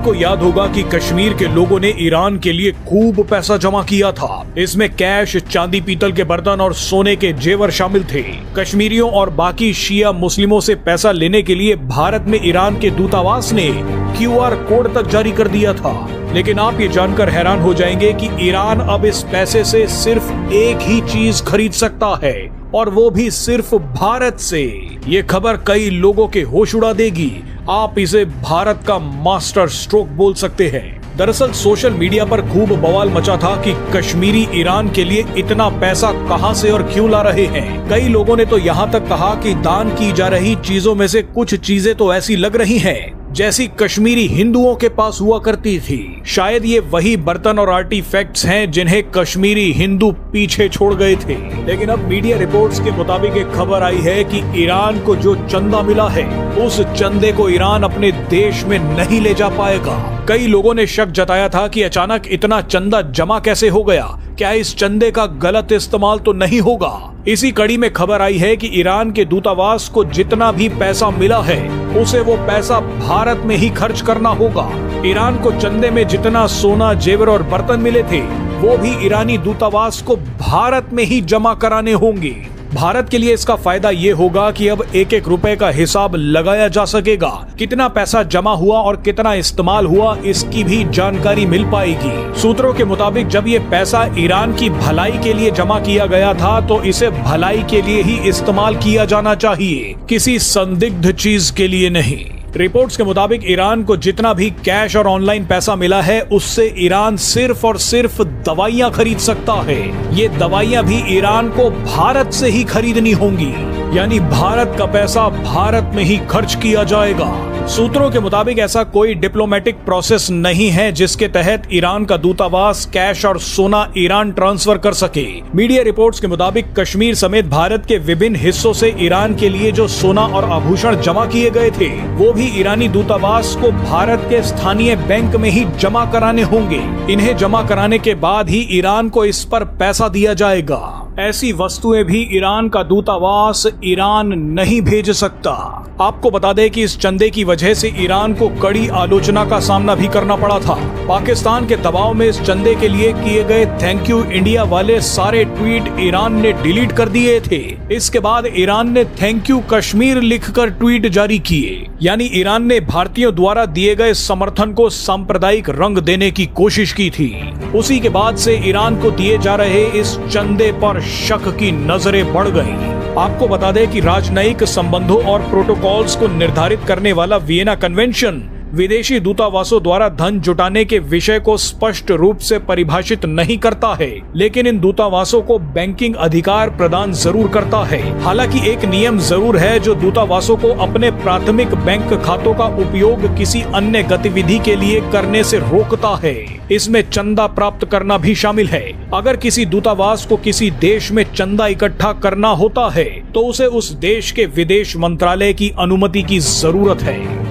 आपको याद होगा कि कश्मीर के लोगों ने ईरान के लिए खूब पैसा जमा किया था। इसमें कैश, चांदी, पीतल के बर्तन और सोने के जेवर शामिल थे। कश्मीरियों और बाकी शिया मुस्लिमों से पैसा लेने के लिए भारत में ईरान के दूतावास ने QR कोड तक जारी कर दिया था। लेकिन आप ये जानकर हैरान हो जाएंगे कि ईरान अब इस पैसे से सिर्फ एक ही चीज खरीद सकता है, और वो भी सिर्फ भारत से। ये खबर कई लोगों के होश उड़ा देगी। आप इसे भारत का मास्टर स्ट्रोक बोल सकते हैं। दरअसल सोशल मीडिया पर खूब बवाल मचा था कि कश्मीरी ईरान के लिए इतना पैसा कहां से और क्यों ला रहे हैं। कई लोगों ने तो यहां तक कहा कि दान की जा रही चीजों में से कुछ चीजें तो ऐसी लग रही हैं जैसी कश्मीरी हिंदुओं के पास हुआ करती थी। शायद ये वही बर्तन और आर्टिफैक्ट्स हैं जिन्हें कश्मीरी हिंदू पीछे छोड़ गए थे। लेकिन अब मीडिया रिपोर्ट्स के मुताबिक एक खबर आई है कि ईरान को जो चंदा मिला है, उस चंदे को ईरान अपने देश में नहीं ले जा पाएगा। कई लोगों ने शक जताया था कि अचानक इतना चंदा जमा कैसे हो गया, क्या इस चंदे का गलत इस्तेमाल तो नहीं होगा। इसी कड़ी में खबर आई है कि ईरान के दूतावास को जितना भी पैसा मिला है, उसे वो पैसा भारत में ही खर्च करना होगा। ईरान को चंदे में जितना सोना, जेवर और बर्तन मिले थे, वो भी ईरानी दूतावास को भारत में ही जमा कराने होंगे। भारत के लिए इसका फायदा ये होगा कि अब एक एक रुपए का हिसाब लगाया जा सकेगा। कितना पैसा जमा हुआ और कितना इस्तेमाल हुआ, इसकी भी जानकारी मिल पाएगी। सूत्रों के मुताबिक जब ये पैसा ईरान की भलाई के लिए जमा किया गया था, तो इसे भलाई के लिए ही इस्तेमाल किया जाना चाहिए, किसी संदिग्ध चीज के लिए नहीं। रिपोर्ट्स के मुताबिक ईरान को जितना भी कैश और ऑनलाइन पैसा मिला है, उससे ईरान सिर्फ और सिर्फ दवाइयां खरीद सकता है। ये दवाइयां भी ईरान को भारत से ही खरीदनी होंगी, यानी भारत का पैसा भारत में ही खर्च किया जाएगा। सूत्रों के मुताबिक ऐसा कोई डिप्लोमेटिक प्रोसेस नहीं है जिसके तहत ईरान का दूतावास कैश और सोना ईरान ट्रांसफर कर सके। मीडिया रिपोर्ट्स के मुताबिक कश्मीर समेत भारत के विभिन्न हिस्सों से ईरान के लिए जो सोना और आभूषण जमा किए गए थे, वो भी ईरानी दूतावास को भारत के स्थानीय बैंक में ही जमा कराने होंगे। इन्हें जमा कराने के बाद ही ईरान को इस पर पैसा दिया जाएगा। ऐसी वस्तुएं भी ईरान का दूतावास ईरान नहीं भेज सकता। आपको बता दें कि इस चंदे की वजह से ईरान को कड़ी आलोचना का सामना भी करना पड़ा था। पाकिस्तान के दबाव में इस चंदे के लिए किए गए थैंक यू इंडिया वाले सारे ट्वीट ईरान ने डिलीट कर दिए थे। इसके बाद ईरान ने थैंक यू कश्मीर लिखकर ट्वीट जारी किए, यानी ईरान ने भारतीयों द्वारा दिए गए समर्थन को सांप्रदायिक रंग देने की कोशिश की थी। उसी के बाद से ईरान को दिए जा रहे इस चंदे पर शक की नजरें बढ़ गईं। आपको बता दें कि राजनयिक संबंधों और प्रोटोकॉल्स को निर्धारित करने वाला वियना कन्वेंशन विदेशी दूतावासों द्वारा धन जुटाने के विषय को स्पष्ट रूप से परिभाषित नहीं करता है, लेकिन इन दूतावासों को बैंकिंग अधिकार प्रदान जरूर करता है। हालांकि एक नियम जरूर है जो दूतावासों को अपने प्राथमिक बैंक खातों का उपयोग किसी अन्य गतिविधि के लिए करने से रोकता है। इसमें चंदा प्राप्त करना भी शामिल है। अगर किसी दूतावास को किसी देश में चंदा इकट्ठा करना होता है, तो उसे उस देश के विदेश मंत्रालय की अनुमति की जरूरत है।